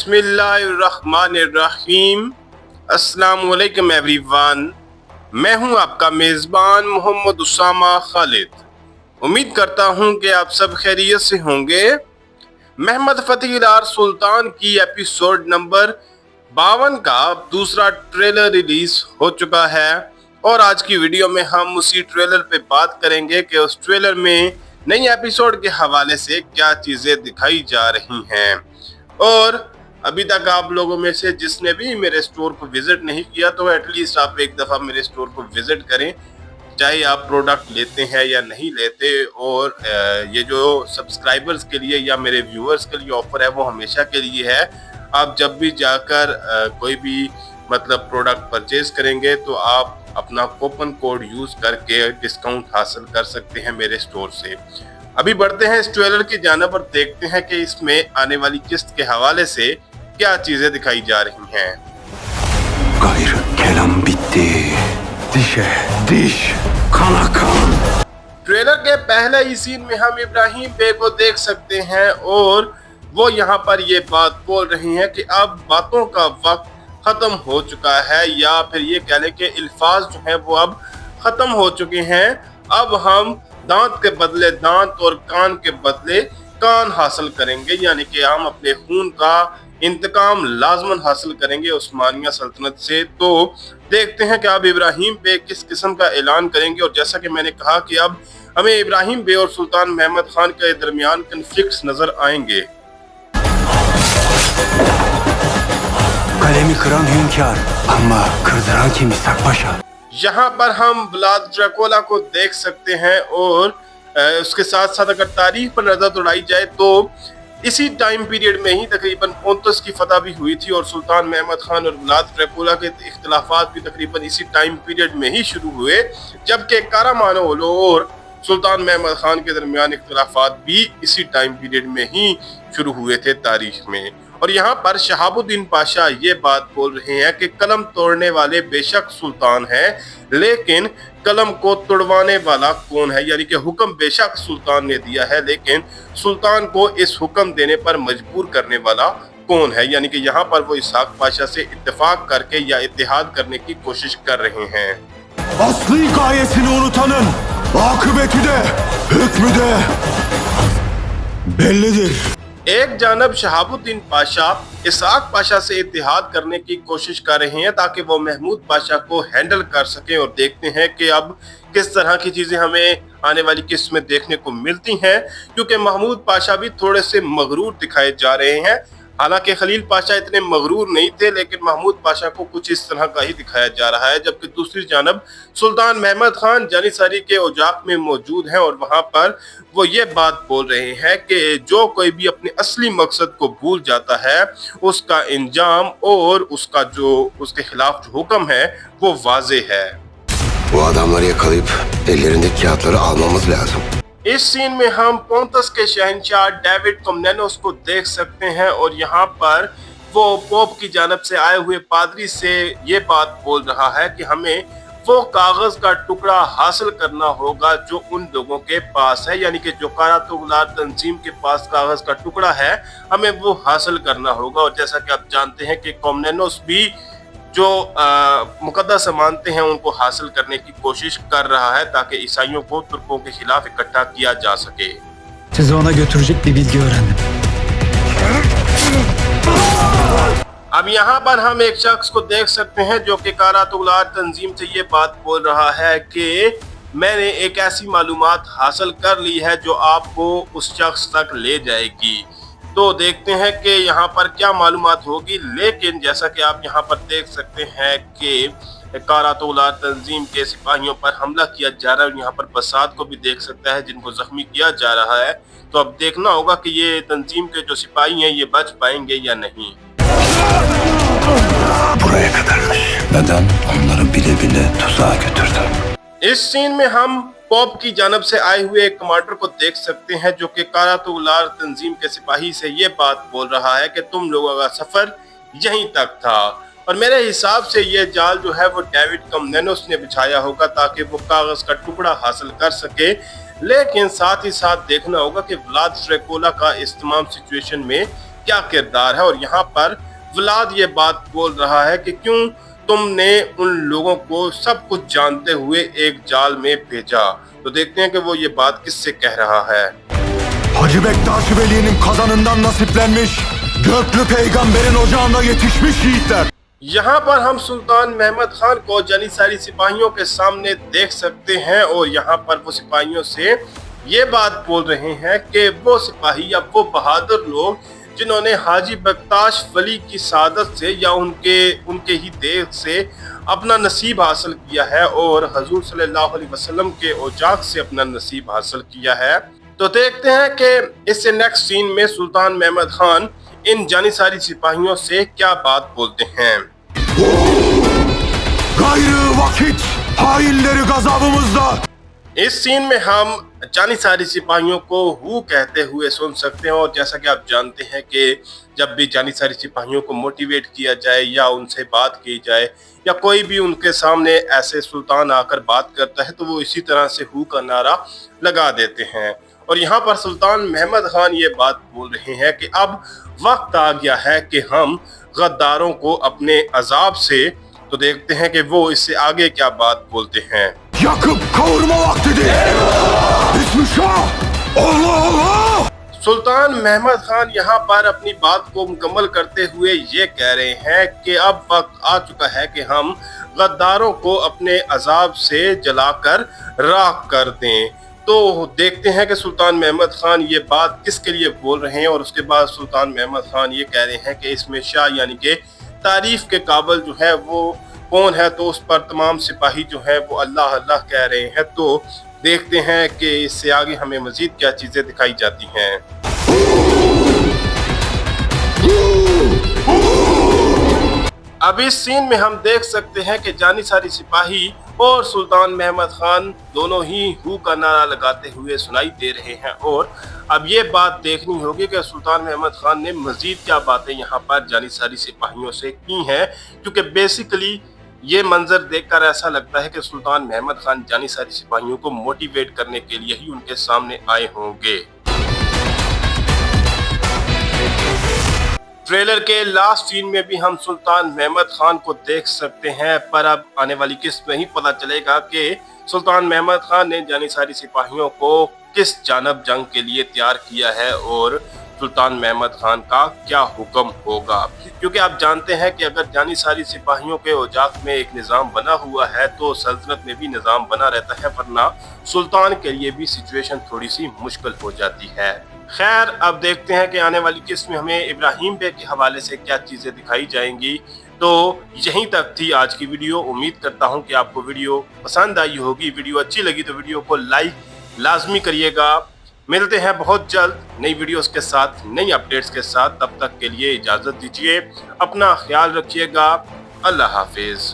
बिस्मिल्लाहिर्रहमानिर्रहीम। अस्सलामुअलैकुम एवरीवन। मैं हूं आपका मेज़बान मोहम्मद उसामा खालिद। उम्मीद करता हूं कि आप सब खैरियत से होंगे। महमद फ़तेह इलार सुल्तान की एपिसोड नंबर 52 का दूसरा ट्रेलर रिलीज हो चुका है और आज की वीडियो में हम उसी ट्रेलर पे बात करेंगे कि उस ट्रेलर में नई एपिसोड के हवाले से क्या चीज़ें दिखाई जा रही हैं। और अभी तक आप लोगों में से जिसने भी मेरे स्टोर को विजिट नहीं किया तो एटलीस्ट आप एक दफ़ा मेरे स्टोर को विजिट करें, चाहे आप प्रोडक्ट लेते हैं या नहीं लेते। और ये जो सब्सक्राइबर्स के लिए या मेरे व्यूअर्स के लिए ऑफर है वो हमेशा के लिए है। आप जब भी जाकर कोई भी मतलब प्रोडक्ट परचेज करेंगे तो आप अपना कूपन कोड यूज़ करके डिस्काउंट हासिल कर सकते हैं मेरे स्टोर से। अभी बढ़ते हैं इस ट्रेलर की जानिब और देखते हैं कि इसमें आने वाली किस्त के हवाले से क्या चीजें दिखाई जा रही हैं। ट्रेलर के पहले ही सीन में हम इब्राहिम बे को देख सकते हैं और वो यहाँ पर ये बात बोल रही हैं कि अब बातों का वक्त खत्म हो चुका है, या फिर ये कह लें कि अल्फाज जो हैं वो अब खत्म हो चुके हैं। अब हम दांत के बदले दांत और कान के बदले कान हासिल करेंगे, यानी कि हम अपने खून का इंतकाम लाजमन हासिल करेंगे उस्मानिया सल्तनत से। तो देखते हैं कि अब इब्राहिम बे किस किस्म का ऐलान करेंगे। और जैसा कि मैंने कहा कि अब हमें इब्राहिम बे और सुल्तान महमद खान के दरमियान कन्फ्लिक्ट्स नजर आएंगे। यहाँ पर हम व्लाद ड्रैकुला को देख सकते हैं और उसके साथ साथ अगर तारीख पर नजर दौड़ाई जाए तो इसी टाइम पीरियड में ही तकरीबन पोंतस की फतह भी हुई थी और सुल्तान महमद खान और व्लाद ड्रैकुला के इख्तिलाफात भी तकरीबन इसी टाइम पीरियड में ही शुरू हुए, जबकि कारामानो और सुल्तान महमद खान के दरमियान इख्तिलाफात भी इसी टाइम पीरियड में ही शुरू हुए थे तारीख में। और यहाँ पर शहाबुद्दीन पाशा ये बात बोल रहे हैं कि कलम तोड़ने वाले बेशक सुल्तान हैं, लेकिन कलम को तोड़वाने वाला कौन है, यानी कि हुक्म बेशक सुल्तान ने दिया है लेकिन सुल्तान को इस हुक्म देने पर मजबूर करने वाला कौन है। यानी कि यहाँ पर वो इसहाक पाशा से इत्तेफाक करके या इत्तेहाद करने की कोशिश कर रहे हैं। असली gayesini unutanın akıbeti de hükmü de bellidir। एक जानब शहाबुद्दीन पाशा इसहाक पाशा से इत्तेहाद करने की कोशिश कर रहे हैं ताकि वो महमूद पाशा को हैंडल कर सकें। और देखते हैं कि अब किस तरह की चीजें हमें आने वाली किस्त में देखने को मिलती हैं, क्योंकि महमूद पाशा भी थोड़े से मगरूर दिखाए जा रहे हैं। हालांकि खलील पाशा इतने मगरूर नहीं थे, लेकिन महमूद पाशा को कुछ इस तरह का ही दिखाया जा रहा है। जबकि दूसरी जानब सुल्तान महमद खान जानिसारी के औजाक में मौजूद हैं और वहां पर वो ये बात बोल रहे हैं कि जो कोई भी अपने असली मकसद को भूल जाता है उसका इंजाम और उसका जो उसके खिलाफ जो हुक्म है वो वाजे है। Bu adamları yakalayıp ellerindeki kağıtları almamız lazım। इस सीन में हम पोंतस के शहंशाह डेविड कॉमनेनोस को देख सकते हैं और यहाँ पर वो पोप की जानब से आए हुए पादरी से ये बात बोल रहा है कि हमें वो कागज का टुकड़ा हासिल करना होगा जो उन लोगों के पास है, यानी कि जो कारातुगलार तंजीम के पास कागज का टुकड़ा है हमें वो हासिल करना होगा। और जैसा कि आप जानते हैं कि कॉमनेनोस भी जो मुकद्दस मानते हैं उनको हासिल करने की कोशिश कर रहा है ताकि ईसाइयों को तुर्कों के खिलाफ इकट्ठा किया जा सके। Sizi ona götürecek bir bilgi öğrendim। अब यहाँ पर हम एक शख्स को देख सकते हैं जो कि कारातुगलार तंजीम से ये बात बोल रहा है कि मैंने एक ऐसी मालूमात हासिल कर ली है जो आपको उस शख्स तक ले जाएगी। तो देखते हैं कि यहाँ पर क्या मालूमात होगी। लेकिन जैसा कि आप यहाँ पर देख सकते हैं कि कारातुगलार तंजीम के सिपाहियों पर हमला किया जा रहा है। यहाँ पर बसात को भी देख सकता है जिनको जख्मी किया जा रहा है। तो अब देखना होगा कि ये तंजीम के जो सिपाही हैं ये बच पाएंगे या नहीं। Buraya kadarmış। Neden onları bile bile tuzağa götürdün? इस सीन में हम पोप की जानब से आए हुए एक कमांडर को देख सकते हैं जो कि कारातुगलार तंजीम के सिपाही से ये बात बोल रहा है कि तुम लोगों का सफर यहीं तक था। और मेरे हिसाब से ये जाल जो है वो डेविड कॉमनेनोस ने बिछाया होगा ताकि वो कागज का टुकड़ा हासिल कर सके। लेकिन साथ ही साथ देखना होगा कि व्लाद ड्रैकुला का इस तमाम सिचुएशन में क्या किरदार है। और यहाँ पर व्लाद ये बात बोल रहा है कि क्यों तुमने उन लोगों को सब कुछ जानते हुए एक जाल में भेजा। तो देखते हैं कि वो ये बात किससे कह रहा है। Hacı Bektaş Veli'nin kazanından nasiplenmiş, Göklü Peygamber'in ocağında yetişmiş yiğitler. यहाँ पर हम सुल्तान महमद खान को जानिसारी सिपाहियों के सामने देख सकते हैं और यहाँ पर वो सिपाहियों से ये बात बोल रहे हैं कि वो सिपाही या वो बहादुर लोग जिन्होंने हाजी बख्ताश वली की सादत से या उनके ही देह से अपना नसीब हासिल किया है और हजूर सल्लल्लाहु अलैहि वसल्लम के औजाक से अपना नसीब हासिल किया है। तो देखते हैं कि इससे नेक्स्ट सीन में सुल्तान महमद खान इन जानिसारी सिपाहियों से क्या बात बोलते हैं। Gayrı vakit hainleri gazabımızda. इस सीन में हम जानिसारी सिपाहियों को हु कहते हुए सुन सकते हैं। और जैसा कि आप जानते हैं कि जब भी जानिसारी सिपाहियों को मोटिवेट किया जाए या उनसे बात की जाए या कोई भी उनके सामने ऐसे सुल्तान आकर बात करता है तो वो इसी तरह से हु का नारा लगा देते हैं। और यहाँ पर सुल्तान महमद खान ये बात बोल रहे हैं कि अब वक्त आ गया है कि हम गद्दारों को अपने अजाब से। तो देखते हैं कि वो इससे आगे क्या बात बोलते हैं। Yakıp kavurma vaktidir. Bismillah. Allah Allah. सुल्तान महमद खान यहाँ पर अपनी बात को मुकम्मल करते हुए ये कह रहे हैं कि अब वक्त आ चुका है कि हम गद्दारों को अपने अजाब से जलाकर राख कर दें। तो देखते हैं कि सुल्तान महमद खान ये बात किसके लिए बोल रहे हैं। और उसके बाद सुल्तान महमद खान ये कह रहे हैं कि इसमें शाह यानी कि तारीफ के काबिल जो है वो कौन है। तो उस पर तमाम सिपाही जो है वो अल्लाह अल्लाह कह रहे हैं। तो देखते हैं कि इससे आगे हमें मजीद क्या चीजें दिखाई जाती हैं। अब इस सीन में हम देख सकते हैं कि जानिसारी सिपाही और सुल्तान महमद खान दोनों ही हु का नारा लगाते हुए सुनाई दे रहे हैं। और अब ये बात देखनी होगी कि सुल्तान महमद खान ने मजीद क्या बातें यहाँ पर जानिसारी सिपाहियों से की हैं, क्योंकि बेसिकली ये मंजर देखकर ऐसा लगता है कि सुल्तान महमद खान जानिसारी सिपाहियों को मोटिवेट करने के लिए ही उनके सामने आए होंगे। ट्रेलर के लास्ट सीन में भी हम सुल्तान महमद खान को देख सकते हैं, पर अब आने वाली किस्त में ही पता चलेगा कि सुल्तान महमद खान ने जानिसारी सिपाहियों को किस जानब जंग के लिए तैयार किया है और सुल्तान महमद खान का क्या हुक्म होगा। क्योंकि आप जानते हैं कि अगर जानिसारी सिपाहियों के औजाक में एक निज़ाम बना हुआ है तो सल्तनत में भी निज़ाम बना रहता है, वरना सुल्तान के लिए भी सिचुएशन थोड़ी सी मुश्किल हो जाती है। खैर, अब देखते हैं कि आने वाली किस्त में हमें इब्राहिम बे के हवाले से क्या चीज़ें दिखाई जाएंगी। तो यहीं तक थी आज की वीडियो। उम्मीद करता हूं कि आपको वीडियो पसंद आई होगी। वीडियो अच्छी लगी तो वीडियो को लाइक लाजमी करिएगा। मिलते हैं बहुत जल्द नई वीडियोस के साथ, नई अपडेट्स के साथ। तब तक के लिए इजाज़त दीजिए। अपना ख्याल रखिएगा। अल्लाह हाफिज़।